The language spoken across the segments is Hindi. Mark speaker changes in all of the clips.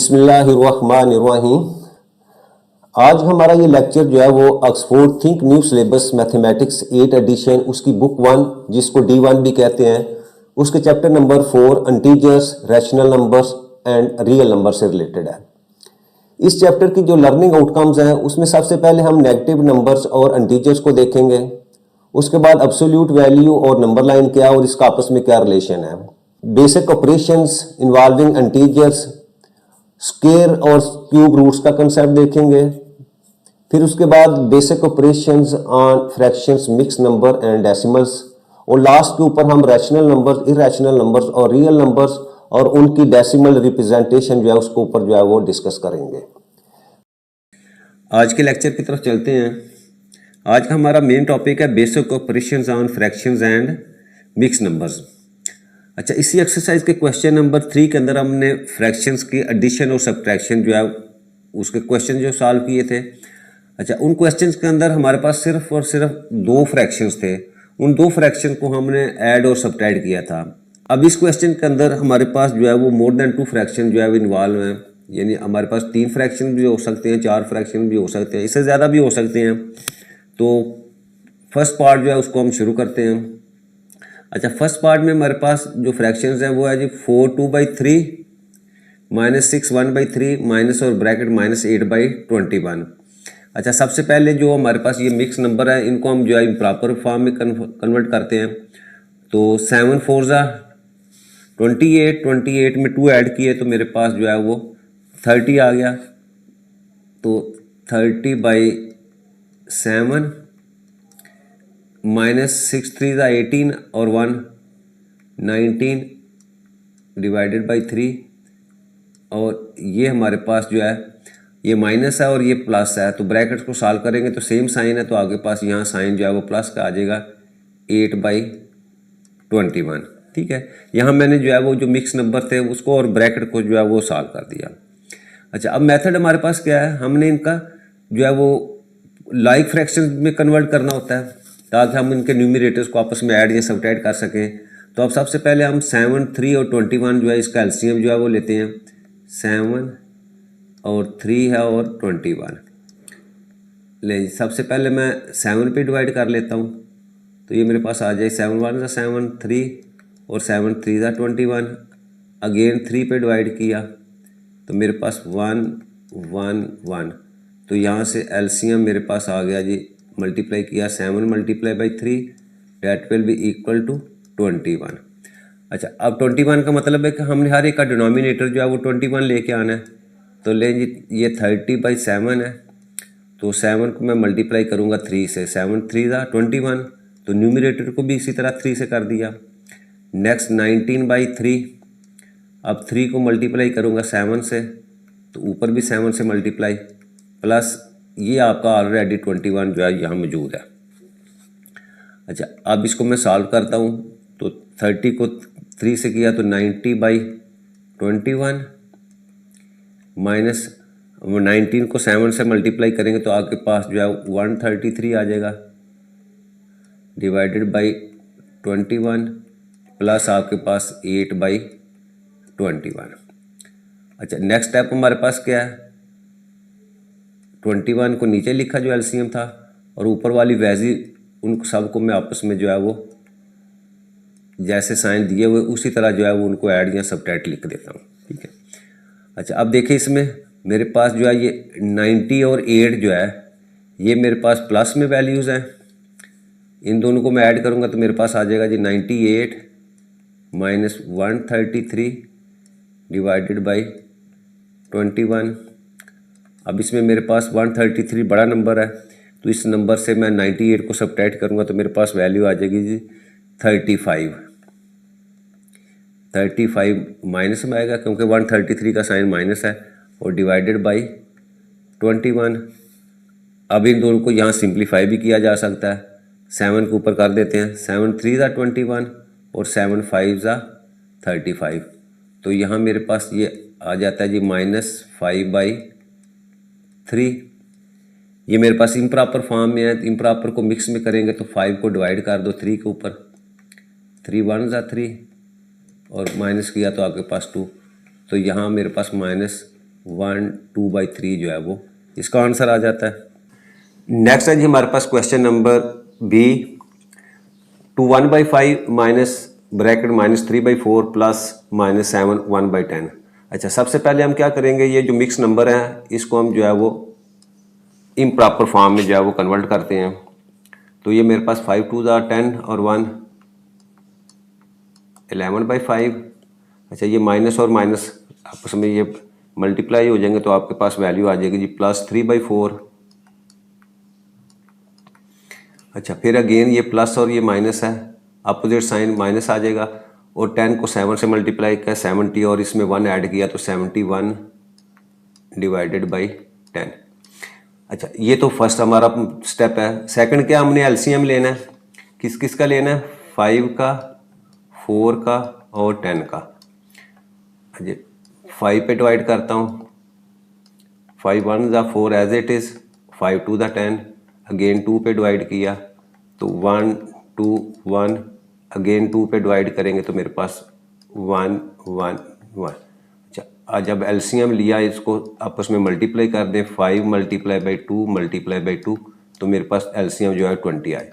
Speaker 1: बिस्मिल्लाहिर्रहमानिर्रहीम। आज हमारा ये लेक्चर जो है वो Oxford think new syllabus mathematics 8 edition उसकी बुक 1 जिसको D1 भी कहते हैं उसके chapter number 4 integers, rational numbers and real number से रिलेटेड है। इस चैप्टर की जो लर्निंग आउटकम्स हैं उसमें सबसे पहले हम नेगेटिव नंबर्स और इंटीजर्स को देखेंगे। उसके बाद एब्सोल्यूट वैल्यू और नंबर लाइन क्या और इसका आपस में क्या रिलेशन है। Basic operations involving integers, square और क्यूब रूट्स का कंसेप्ट देखेंगे। फिर उसके बाद basic operations on fractions, mix number and decimals, और लास्ट के ऊपर हम रैशनल नंबर्स, इरैशनल नंबर्स और रियल नंबर्स और उनकी डेसिमल रिप्रेजेंटेशन जो है उसके ऊपर जो है वो डिस्कस करेंगे। आज के लेक्चर की तरफ चलते हैं। आज का हमारा मेन टॉपिक है basic operations on fractions and mix numbers. अच्छा, इसी एक्सरसाइज के क्वेश्चन नंबर 3 के अंदर हमने फ्रैक्शंस की एडिशन और सब्ट्रैक्शन जो है उसके क्वेश्चन जो सॉल्व किए थे। अच्छा, उन क्वेश्चंस के अंदर हमारे पास सिर्फ और सिर्फ 2 फ्रैक्शंस थे। उन 2 फ्रैक्शन को हमने ऐड और सब्ट्रैक्ट किया था। अब इस क्वेश्चन के अंदर हमारे पास जो है वो मोर देन 2 फ्रैक्शन जो है वो इन्वॉल्व हैं, यानी हमारे पास 3 फ्रैक्शन भी हो सकते हैं, 4 फ्रैक्शन भी हो सकते हैं, इससे ज़्यादा भी हो सकते हैं। तो फर्स्ट पार्ट जो है उसको हम शुरू करते हैं। अच्छा, फर्स्ट पार्ट में हमारे पास जो फ्रैक्शंस हैं वो है जी 4/2/3 -6/1/3 माइनस और ब्रैकेट -8/21। अच्छा, सबसे पहले जो हमारे पास ये मिक्स नंबर है इनको हम जो है प्रॉपर फॉर्म में कन्वर्ट करते हैं। तो 7 4 28, 28 में 2 ऐड किए तो मेरे पास जो है वो 30 आ गया। तो 30/7 -6 3 18 और 1 19 /3। और ये हमारे पास जो है ये माइनस है और ये प्लस है, तो ब्रैकेट्स को सॉल्व करेंगे तो सेम साइन है, तो आगे पास यहाँ साइन जो है वो प्लस का आ जाएगा 8/21। ठीक है, यहाँ मैंने जो है वो जो मिक्स नंबर थे उसको और ब्रैकेट को जो है वो सॉल्व कर दिया। अच्छा, अब मेथड हमारे पास क्या है, हमने इनका जो है वो लाइक फ्रैक्शन में कन्वर्ट करना होता है ताकि हम इनके न्यूमरेटर्स को आपस में ऐड या सब्ट्रैक्ट कर सकें। तो अब सबसे पहले हम 7 3 और 21 जो है इसका एलसीएम जो है वो लेते हैं। 7 और 3 है और 21 ले। सबसे पहले मैं 7 पे डिवाइड कर लेता हूँ, तो ये मेरे पास आ जाए 7 1 7 3 और 7 3 21। अगेन 3 पे डिवाइड किया तो मेरे पास 1 1 1। तो यहाँ से एलसीएम मेरे पास आ गया जी, मल्टीप्लाई किया 7 × 3 that will be equal to 21। अच्छा, अब 21 का मतलब है कि हमने हर एक का डिनोमिनेटर जो है वो 21 लेके आना है। तो ले जी, ये 30/7 है, तो 7 को मैं मल्टीप्लाई करूँगा 3 से। 7 3 21, तो न्यूमरेटर को भी इसी तरह 3 से कर दिया। नेक्स्ट 19/3, अब 3 को मल्टीप्लाई करूँगा 7 से, तो ऊपर भी 7 से मल्टीप्लाई, प्लस ये आपका ऑलरेडी 21 जो है यहाँ मौजूद है। अच्छा, अब इसको मैं सॉल्व करता हूँ, तो 30 को 3 से किया तो 90/21 माइनस 19 को 7 से मल्टीप्लाई करेंगे तो आपके पास जो है 133 आ जाएगा /21 प्लस आपके पास 8/21। अच्छा, नेक्स्ट स्टेप हमारे पास क्या है, 21 को नीचे लिखा जो एलसीएम था और ऊपर वाली वैल्यू उन सबको मैं आपस में जो है वो जैसे साइन दिए हुए उसी तरह जो है वो उनको ऐड या सब्ट्रैक्ट लिख देता हूँ। ठीक है। अच्छा, अब देखिए इसमें मेरे पास जो है ये 90 और 8 जो है ये मेरे पास प्लस में वैल्यूज़ हैं। इन दोनों को मैं ऐड करूँगा तो मेरे पास आ जाएगा जी 98 माइनस 133 /21। अब इसमें मेरे पास 133 बड़ा नंबर है, तो इस नंबर से मैं 98 को सब्ट्रैक्ट करूँगा तो मेरे पास वैल्यू आ जाएगी जी 35। 35 माइनस में आएगा क्योंकि 133 का साइन माइनस है और /21। अब इन दोनों को यहाँ सिंप्लीफाई भी किया जा सकता है। 7 के ऊपर कर देते हैं, 7 3 21 और 7 5 35। तो यहाँ मेरे पास ये आ जाता है जी -5/3। ये मेरे पास इम्प्रॉपर फॉर्म में है, इम्प्रॉपर को मिक्स में करेंगे तो 5 को डिवाइड कर दो 3 के ऊपर, 3 1 3 और माइनस किया तो आपके पास 2, तो यहाँ मेरे पास 1/2/3 जो है वो इसका आंसर आ जाता है। नेक्स्ट है जी हमारे पास question number B, 2 1/5 minus bracket -3/4 plus -7 1/10। अच्छा, सबसे पहले हम क्या करेंगे, ये जो मिक्स नंबर है इसको हम जो है वो इम्प्रॉपर फॉर्म में जो है वो कन्वर्ट करते हैं। तो ये मेरे पास 5 2 10 और 1 11/5। अच्छा, ये माइनस और माइनस आपस में ये मल्टीप्लाई हो जाएंगे तो आपके पास वैल्यू आ जाएगी जी +3/4। अच्छा, फिर अगेन ये प्लस और ये माइनस है, अपोजिट साइन माइनस आ जाएगा, और 10 को 7 से मल्टीप्लाई किया 70 और इसमें 1 ऐड किया तो 71/10। अच्छा, ये तो फर्स्ट हमारा स्टेप है। सेकंड क्या, हमने एलसीएम लेना है। किस किस का लेना है, 5 का, 4 का और 10 का। अच्छा, 5 पे डिवाइड करता हूँ, 5 1 ज़ा 4 एज इट इज़, 5 2 ज़ा 10, अगेन 2 पे डिवाइड किया तो 1 2 1, अगेन 2 पे डिवाइड करेंगे तो मेरे पास 1 1 1। अच्छा, आज जब एलसीएम लिया इसको आपस में मल्टीप्लाई कर दें, 5 × 2 × 2 तो मेरे पास एलसीएम जो है 20 आए।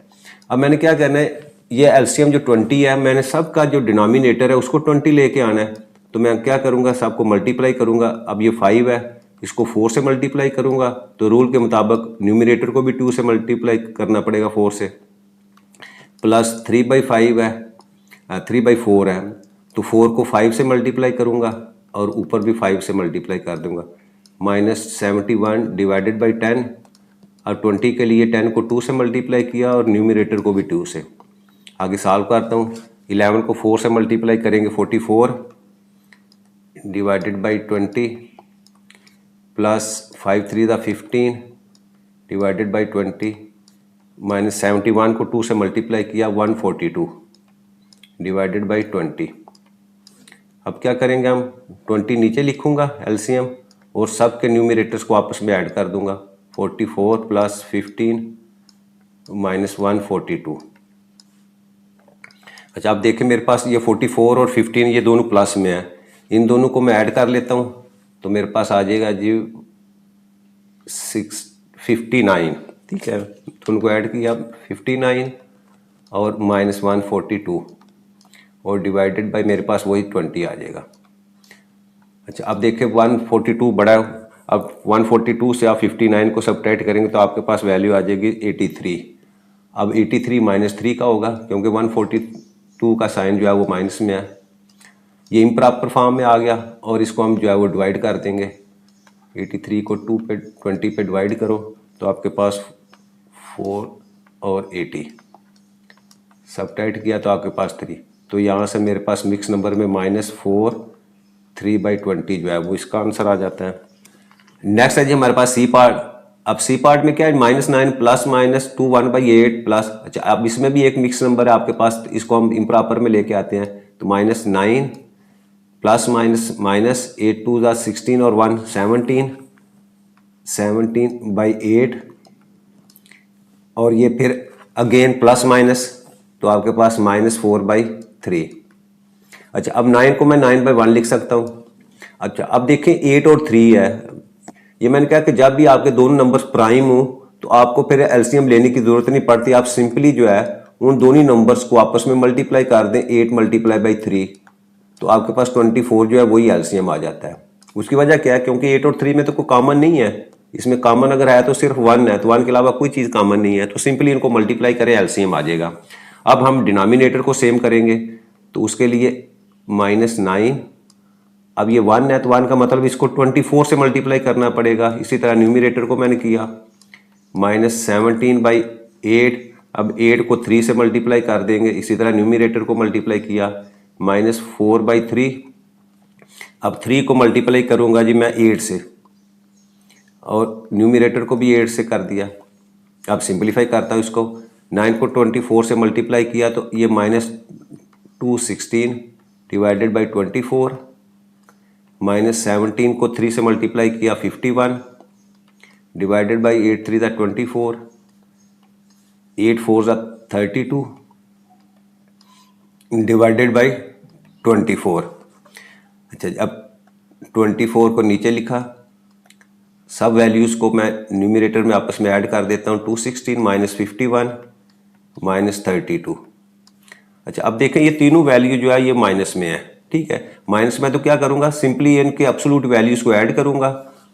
Speaker 1: अब मैंने क्या करना है, ये एलसीएम जो 20 है, मैंने सबका जो डिनोमिनेटर है उसको 20 लेके आना है। तो मैं क्या करूँगा, सबको मल्टीप्लाई करूँगा। अब ये 5 है, इसको 4 से मल्टीप्लाई करूँगा तो रूल के मुताबिक न्यूमिनेटर को भी 2 से मल्टीप्लाई करना पड़ेगा 4 से, प्लस 3/5 है, 3/4 है तो 4 को 5 से मल्टीप्लाई करूँगा और ऊपर भी 5 से मल्टीप्लाई कर दूंगा, -71/10। और 20 के लिए 10 को 2 से मल्टीप्लाई किया और न्यूमिनेटर को भी 2 से। आगे सॉल्व करता हूँ, 11 को 4 से मल्टीप्लाई करेंगे 44/20 प्लस 5 3 ज़ा 15/20 -71 को 2 से मल्टीप्लाई किया 142/20। अब क्या करेंगे हम, 20 नीचे लिखूंगा एलसीएम और सब के न्यूमिनेटर्स को आपस में ऐड कर दूंगा, 44 प्लस 15 -142। अच्छा, आप देखें मेरे पास ये 44 और 15 ये दोनों प्लस में है, इन दोनों को मैं ऐड कर लेता हूँ तो मेरे पास आ जाएगा जी 659। ठीक है, तो उनको ऐड किया 59 और -142 और डिवाइडेड बाय मेरे पास वही 20 आ जाएगा। अच्छा, अब देखिए 142 बड़ा, अब 142 से आप 59 को सब्ट्रैक्ट करेंगे तो आपके पास वैल्यू आ जाएगी 83। अब 83 -3 का होगा क्योंकि 142 का साइन जो है वो माइनस में है। ये इम्प्रॉपर फॉर्म में आ गया और इसको हम जो है वो डिवाइड कर देंगे। 83 को 20 पे डिवाइड करो तो आपके पास 4 और 80, सब्ट्रैक्ट किया तो आपके पास 3। तो यहाँ से मेरे पास मिक्स नंबर में -4 3/20 जो है वो इसका आंसर आ जाता है। नेक्स्ट है जी हमारे पास सी पार्ट। अब सी पार्ट में क्या है, -9 प्लस -2 1/8 प्लस। अच्छा, अब इसमें भी एक मिक्स नंबर है आपके पास, इसको हम इम्प्रॉपर में लेके आते हैं तो -9 प्लस माइनस 8 2 ज़ा 16 और 1 17/8 और ये फिर अगेन प्लस माइनस तो आपके पास -4/3। अच्छा, अब 9 को मैं 9/1 लिख सकता हूँ। अच्छा, अब देखें 8 और 3 है, ये मैंने कहा कि जब भी आपके दोनों नंबर्स प्राइम हो तो आपको फिर एलसीएम लेने की जरूरत नहीं पड़ती, आप सिंपली जो है उन दोनों नंबर्स को आपस में मल्टीप्लाई कर दें, 8 × 3 तो आपके पास 24 जो है वही एलसीएम आ जाता है। उसकी वजह क्या है, क्योंकि 8 और 3 में तो कोई कॉमन नहीं है, इसमें कॉमन अगर है तो सिर्फ 1 है, तो 1 के अलावा कोई चीज़ कॉमन नहीं है, तो सिंपली इनको मल्टीप्लाई करें एलसीएम आ जाएगा। अब हम डिनोमिनेटर को सेम करेंगे तो उसके लिए -9, अब ये 1 है तो 1 का मतलब इसको 24 से मल्टीप्लाई करना पड़ेगा। इसी तरह न्यूमिनेटर को मैंने किया -17/8, अब 8 को 3 से मल्टीप्लाई कर देंगे, इसी तरह न्यूमिनेटर को मल्टीप्लाई किया -4/3। अब 3 को मल्टीप्लाई करूंगा जी मैं 8 से और न्यूमिनेटर को भी 8 से कर दिया। अब सिंपलीफाई करता हूँ इसको, 9 को 24 से मल्टीप्लाई किया तो ये -216/24, -17 को 3 से मल्टीप्लाई किया 51 डिवाइडेड बाई 8 3 ज़ा 24, 8 4 ज़ा 32 डिवाइडेड बाई 24। अच्छा, अब 24 को नीचे लिखा सब वैल्यूज़ को मैं न्यूमरेटर में आपस में ऐड कर देता हूँ। 216 माइनस 51 माइनस 32। अच्छा, अब देखें ये तीनों वैल्यू जो है ये माइनस में है, ठीक है। माइनस में तो क्या करूँगा, सिंपली इनके एब्सोल्यूट वैल्यूज़ को ऐड करूँगा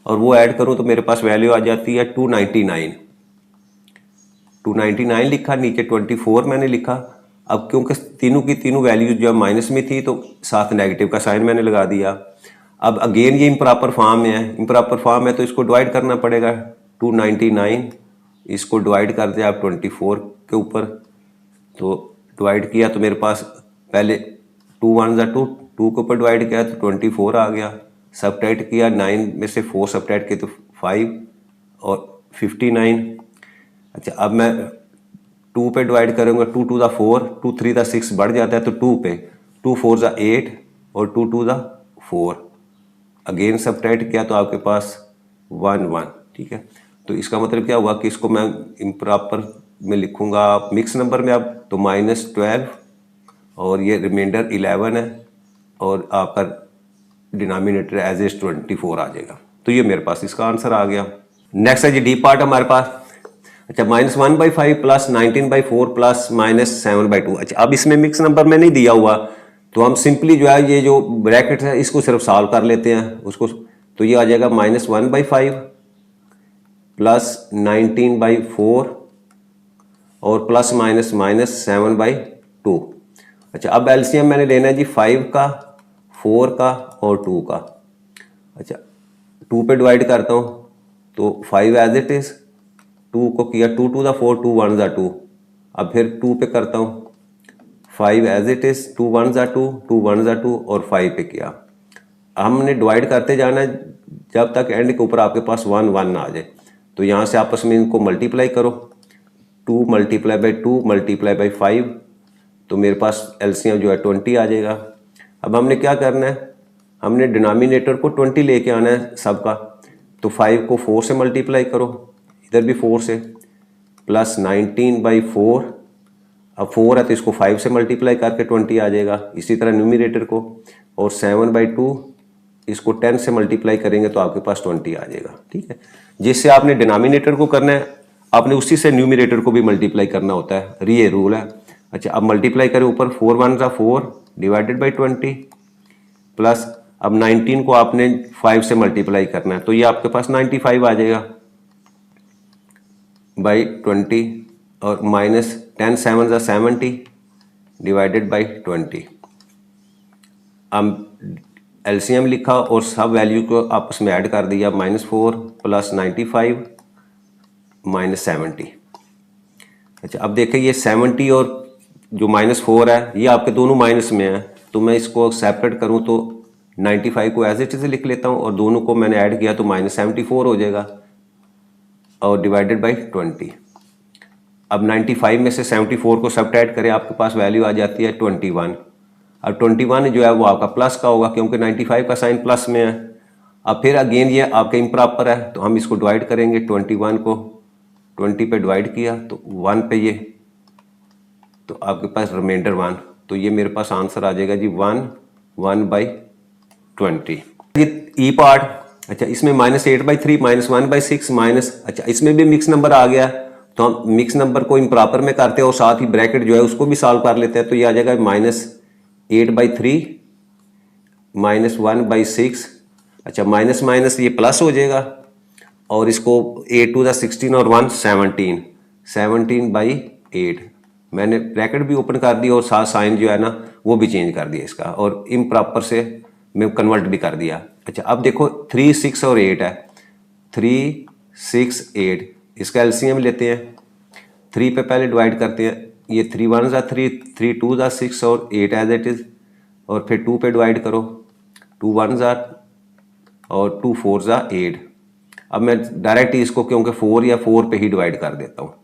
Speaker 1: और वो ऐड करूँ तो मेरे पास वैल्यू आ जाती है 299। 299 लिखा, नीचे 24 मैंने लिखा। अब क्योंकि तीनों की तीनों वैल्यूज जो माइनस में थी तो साथ नेगेटिव का साइन मैंने लगा दिया। अब अगेन ये इम्प्रॉपर फॉर्म में है, इम्प्रॉपर फॉर्म है तो इसको डिवाइड करना पड़ेगा। 299 इसको डिवाइड कर दिया आप 24 के ऊपर, तो डिवाइड किया तो मेरे पास पहले 2 1 जा 2, 2 के ऊपर डिवाइड किया तो 24 आ गया। सबट्रैक्ट किया, 9 में से 4 सबट्रैक्ट किए तो 5 और 59। अच्छा, अब मैं 2 पे डिवाइड करूँगा, 2 2 दा 4, 2 3 दा 6 बढ़ जाता है तो 2 पे, 2 4 दा 8 और 2 2 दा 4। अगेन सबट्रैक्ट किया तो आपके पास 1 1, ठीक है। तो इसका मतलब क्या हुआ कि इसको मैं इम्प्रॉपर में लिखूंगा मिक्स नंबर में अब, तो -12 और ये रिमाइंडर 11 है और आपका डिनोमिनेटर एज एज 24 आ जाएगा। तो ये मेरे पास इसका आंसर आ गया। नेक्स्ट है जी डी पार्ट हमारे पास। अच्छा, -1/5 प्लस 19/4 प्लस -7/2। अच्छा, अब इसमें मिक्स नंबर में नहीं दिया हुआ तो हम सिंपली जो है ये जो ब्रैकेट है इसको सिर्फ सॉल्व कर लेते हैं उसको। तो ये आ जाएगा -1/5 प्लस 19/4 और प्लस माइनस -7/2। अच्छा, अब एलसीएम मैंने लेना है जी 5 का, 4 का और 2 का। अच्छा, 2 पे डिवाइड करता हूँ तो 5 एज इट इज़, 2 को किया 2 2 दा 4, 2 1 दा 2। अब फिर 2 पे करता हूँ 5 एज इट इज़, 2 1 दा 2, 2 1 दा 2 और 5 पे किया। हमने डिवाइड करते जाना है जब तक एंड के ऊपर आपके पास 1 1 आ जाए। तो यहाँ से आपस में इनको मल्टीप्लाई करो, 2 मल्टीप्लाई बाई 2 मल्टीप्लाई बाई 5, तो मेरे पास एलसीएम जो है 20 आ जाएगा। अब हमने क्या करना है, हमने डिनोमिनेटर को 20 लेके आना है सबका। तो 5 को 4 से मल्टीप्लाई करो, इधर भी 4 से, प्लस 19/4। अब 4 है तो इसको 5 से मल्टीप्लाई करके 20 आ जाएगा। इसी तरह न्यूमरेटर को, और 7/2 इसको 10 से मल्टीप्लाई करेंगे तो आपके पास 20 आ जाएगा, ठीक है। जिससे आपने डिनोमिनेटर को करना है, आपने उसी से न्यूमरेटर को भी मल्टीप्लाई करना होता है, ये रूल है। अच्छा, अब मल्टीप्लाई करें ऊपर, 4 1 ज़ा 4 डिवाइडेड बाई 20 प्लस अब 19 को आपने 5 से मल्टीप्लाई करना है तो ये आपके पास 95 आ जाएगा बाई 20 और माइनस 10 7 ज़ा 70 डिवाइडेड बाई 20। अब एलसीएम लिखा और सब वैल्यू को आपस में ऐड कर दिया, -4 प्लस 95 माइनस 70। अच्छा, अब देखें ये 70 और जो -4 है ये आपके दोनों माइनस में है, तो मैं इसको सेपरेट करूं तो 95 को एज इट इज लिख लेता हूं और दोनों को मैंने ऐड किया तो -74 हो जाएगा और डिवाइडेड बाई 20। अब 95 में से 74 को सब्ट्रैक्ट करें, आपके पास वैल्यू आ जाती है 21। अब 21 जो है वो आपका प्लस का होगा क्योंकि 95 का साइन प्लस में है। अब फिर अगेन ये आपका इम्प्रॉपर है तो हम इसको डिवाइड करेंगे, 21 को 20 पे डिवाइड किया तो 1 पे ये, तो आपके पास रिमाइंडर 1, तो ये मेरे पास आंसर आ जाएगा जी 1/20। ये ई पार्ट। अच्छा, इसमें -8/3 -1/6 माइनस, अच्छा इसमें भी मिक्स नंबर आ गया तो हम मिक्स नंबर को इम्प्रॉपर में करते हैं और साथ ही ब्रैकेट जो है उसको भी सॉल्व कर लेते हैं। तो ये आ जाएगा -8/3 -1/6। अच्छा, माइनस माइनस ये प्लस हो जाएगा और इसको 8 2 दा 16 और 1 17, 17/8। मैंने ब्रैकेट भी ओपन कर दी और साथ साइन जो है ना वो भी चेंज कर दिया इसका और इम्प्रॉपर से मैं कन्वर्ट भी कर दिया। अच्छा, अब देखो 3 6 और 8 है, 3 6 8, इसका एलसीएम लेते हैं। 3 पे पहले डिवाइड करते हैं, ये 3 1 ज़ा 3, 3 2 ज़ा 6 और 8 एज इट इज़, और फिर 2 पे डिवाइड करो, 2 1 ज़ा और 2 4 ज़ा 8। अब मैं डायरेक्ट ही इसको क्योंकि 4 या 4 पे ही डिवाइड कर देता हूँ,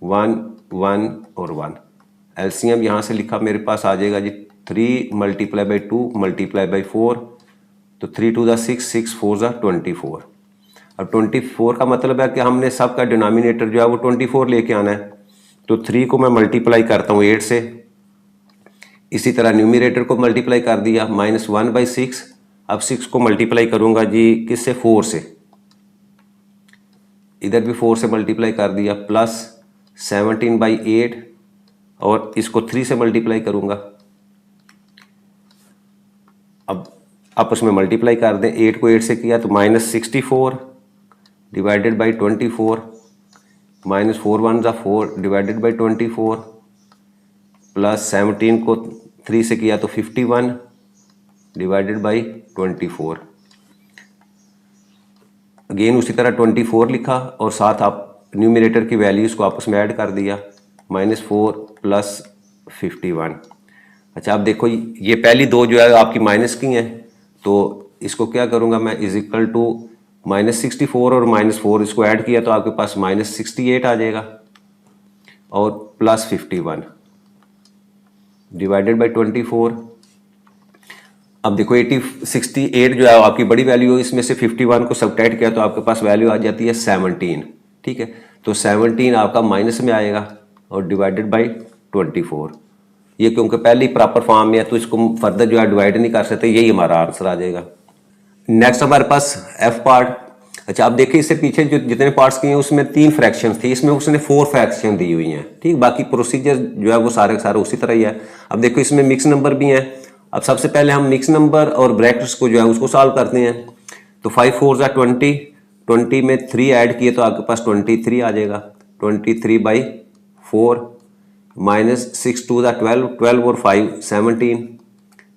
Speaker 1: 1 1 और 1। एलसीएम यहाँ से लिखा मेरे पास आ जाएगा जी 3 मल्टीप्लाई बाई 2 मल्टीप्लाई बाई 4, तो 3 2 ज़ा 6, 6 4 ज़ा 24। अब 24 का मतलब है कि हमने सबका डिनोमिनेटर जो है वो 24 लेके आना है। तो 3 को मैं मल्टीप्लाई करता हूँ 8 से, इसी तरह न्यूमरेटर को मल्टीप्लाई कर दिया -1/6। अब 6 को मल्टीप्लाई करूँगा जी किससे, 4 से, इधर भी 4 से मल्टीप्लाई कर दिया, प्लस 17/8 और इसको 3 से मल्टीप्लाई करूँगा। अब आपस में मल्टीप्लाई कर दें, 8 को 8 से किया तो -64 डिवाइडेड बाई 24, -4 1 ज़ा 4 डिवाइडेड बाई 24, प्लस 17 को 3 से किया तो 51 डिवाइडेड बाई 24। अगेन उसी तरह 24 लिखा और साथ आप न्यूमरेटर की वैल्यूज़ को आपस में ऐड कर दिया, -4 प्लस 51। अच्छा अब देखो ये पहली दो जो है आपकी माइनस की हैं, तो इसको क्या करूँगा मैं, इज इक्वल टू -64 और -4 इसको ऐड किया तो आपके पास -68 आ जाएगा और प्लस 51 डिवाइडेड बाई 24। अब देखो 68 जो है आपकी बड़ी वैल्यू है, इसमें से 51 को सबट्रैक्ट किया तो आपके पास वैल्यू आ जाती है 17। ठीक है, तो 17 आपका माइनस में आएगा और डिवाइडेड बाई 24। ये क्योंकि पहले ही प्रॉपर फॉर्म में है तो इसको फर्दर जो है डिवाइड नहीं कर सकते, यही हमारा आंसर आ जाएगा। नेक्स्ट हमारे पास एफ पार्ट। अच्छा आप देखिए इससे पीछे जो जितने पार्ट्स किए हैं उसमें 3 फ्रैक्शंस थी, इसमें उसने 4 फ्रैक्शन दी हुई हैं। ठीक, बाकी प्रोसीजर जो है वो सारे सारे उसी तरह ही है। अब देखो इसमें मिक्स नंबर भी हैं। अब सबसे पहले हम मिक्स नंबर और ब्रैकेट्स को जो है उसको सॉल्व करते हैं। तो 5 4 ज़ा 20, 20 में 3 ऐड किए तो आपके पास 23 आ जाएगा, 23/4 -6 2 ज़ा 12, 12 और 5 17,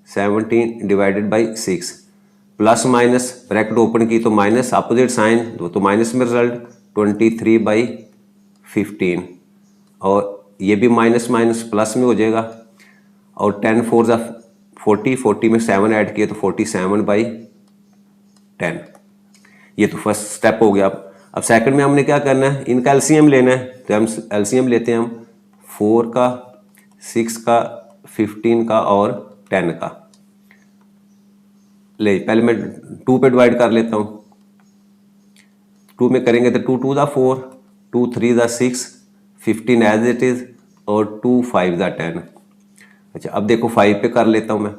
Speaker 1: 17 divided by 6, plus minus bracket open की तो माइनस, अपोजिट साइन तो माइनस में रिजल्ट 23/15 और ये भी माइनस माइनस प्लस में हो जाएगा और 10 4 ज़ा 40, 40 में 7 ऐड किए तो 47/10। ये तो फर्स्ट स्टेप हो गया। अब सेकंड में हमने क्या करना है, इनका एलसीएम लेना है। तो हम एलसीएम लेते हैं हम 4 का, 6 का, 15 का और 10 का। ले पहले मैं 2 पे डिवाइड कर लेता हूँ। 2 में करेंगे तो 2 2 ज़ा 4, 2 3 ज़ा 6, 15 एज इट इज़ और 2 5 ज़ा 10। अच्छा अब देखो 5 पे कर लेता हूँ मैं।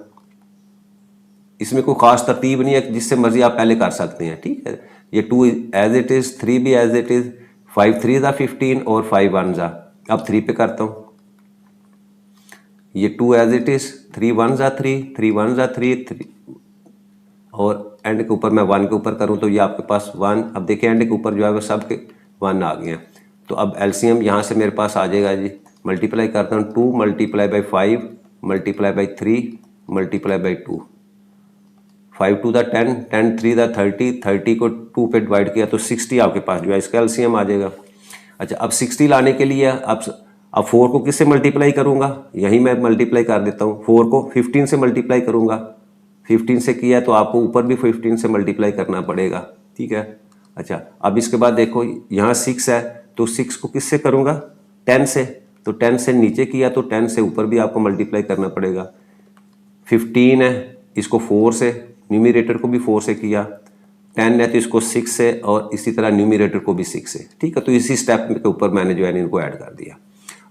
Speaker 1: इसमें कोई खास तरतीब नहीं है, जिससे मर्जी आप पहले कर सकते हैं। ठीक है, ये 2 एज इट इज़, 3 भी एज इट इज़, 5 3 ज़ा 15 और 5 1 ज़ा। अब 3 पे करता हूँ। ये 2 एज इट इज़, 3 1 ज़ा 3, 3 1 ज़ा 3 और एंड के ऊपर मैं 1 के ऊपर करूं तो ये आपके पास 1। अब देखिए एंड के ऊपर जो है वो सब के 1 आ गए हैं। तो अब एलसीएम यहाँ से मेरे पास आ जाएगा जी, मल्टीप्लाई करता हूँ 2 multiply by 5 multiply by 3 multiply by 2, 5 2 ज़ा 10, 10 3 ज़ा 30, 30 को 2 पे डिवाइड किया तो 60 आपके पास जो है इसका एलसीएम आ जाएगा। अच्छा अब 60 लाने के लिए अब 4 को किससे मल्टीप्लाई करूँगा, यहीं मैं मल्टीप्लाई कर देता हूँ। 4 को 15 से मल्टीप्लाई करूँगा, 15 से किया तो आपको ऊपर भी 15 से मल्टीप्लाई करना पड़ेगा। ठीक है, अच्छा अब इसके बाद देखो यहाँ 6 है तो 6 को किससे करूँगा, 10 से। तो 10 से नीचे किया तो 10 से ऊपर भी आपको मल्टीप्लाई करना पड़ेगा। 15 है, इसको 4 से, न्यूमरेटर को भी 4 से किया। 10 है तो इसको 6 से और इसी तरह न्यूमरेटर को भी 6 से। ठीक है, तो इसी स्टेप के ऊपर मैंने जो है इनको ऐड कर दिया।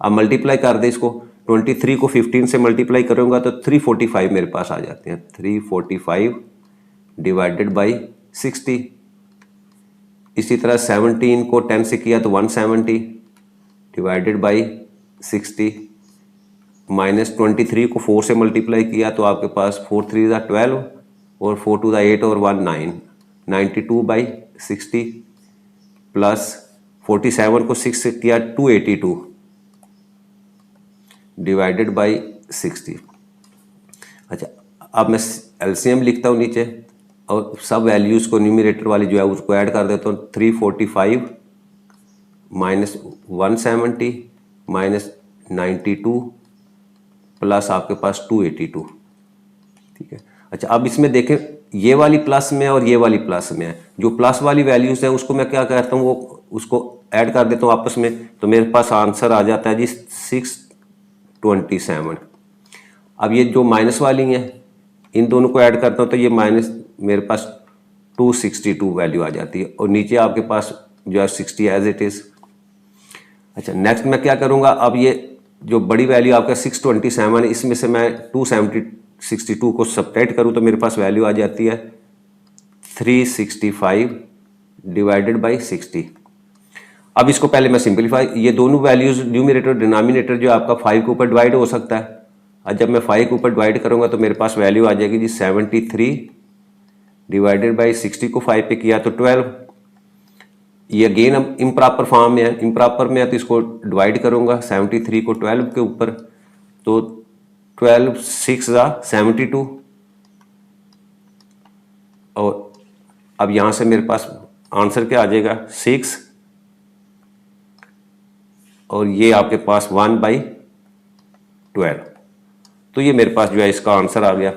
Speaker 1: अब मल्टीप्लाई कर दे इसको, 23 को 15 से मल्टीप्लाई करूँगा तो 345 मेरे पास आ जाते हैं, 345 डिवाइडेड बाई 60। इसी तरह 17 को 10 से किया तो 170 डिवाइडेड बाई 60, -23 को 4 से मल्टीप्लाई किया तो आपके पास 4 3 ज़ा 12 और 4 2 ज़ा 8 और 1 9, 92/60 प्लस 47 को 6 से किया 282 डिवाइडेड बाई 60। अच्छा अब मैं एलसीएम लिखता हूँ नीचे और सब वैल्यूज़ को न्यूमरेटर वाली जो है उसको ऐड कर देता हूँ। 345 माइनस 170 माइनस 92 प्लस आपके पास 282। ठीक है, अच्छा अब इसमें देखें ये वाली प्लस में और ये वाली प्लस में है। जो प्लस वाली वैल्यूज़ है उसको मैं क्या करता हूँ, वो उसको ऐड कर देता हूँ आपस में, तो मेरे पास आंसर आ जाता है जी 627। अब ये जो माइनस वाली हैं इन दोनों को ऐड करता हूँ तो ये माइनस मेरे पास 262 वैल्यू आ जाती है और नीचे आपके पास जो है 60 एज इट इज़। अच्छा नेक्स्ट मैं क्या करूँगा, अब ये जो बड़ी वैल्यू आपका 627 है इसमें से मैं 262 को सब्ट्रैक्ट करूँ तो मेरे पास वैल्यू आ जाती है 365 डिवाइडेड बाई 60। अब इसको पहले मैं सिंपलीफाई, ये दोनों वैल्यूज न्यूमरेटर डिनोमिनेटर जो आपका 5 के ऊपर डिवाइड हो सकता है। और जब मैं 5 के ऊपर डिवाइड करूंगा तो मेरे पास वैल्यू आ जाएगी जी 73 डिवाइडेड बाई 60 को 5 पे किया तो 12। ये अगेन अब इम्प्रॉपर फॉर्म में है, इम्प्रॉपर में है तो इसको डिवाइड करूंगा 73 को 12 के ऊपर, तो 12 6 72। और अब यहां से मेरे पास आंसर क्या आ जाएगा 6, और ये आपके पास 1/12। तो ये मेरे पास जो है इसका आंसर आ गया।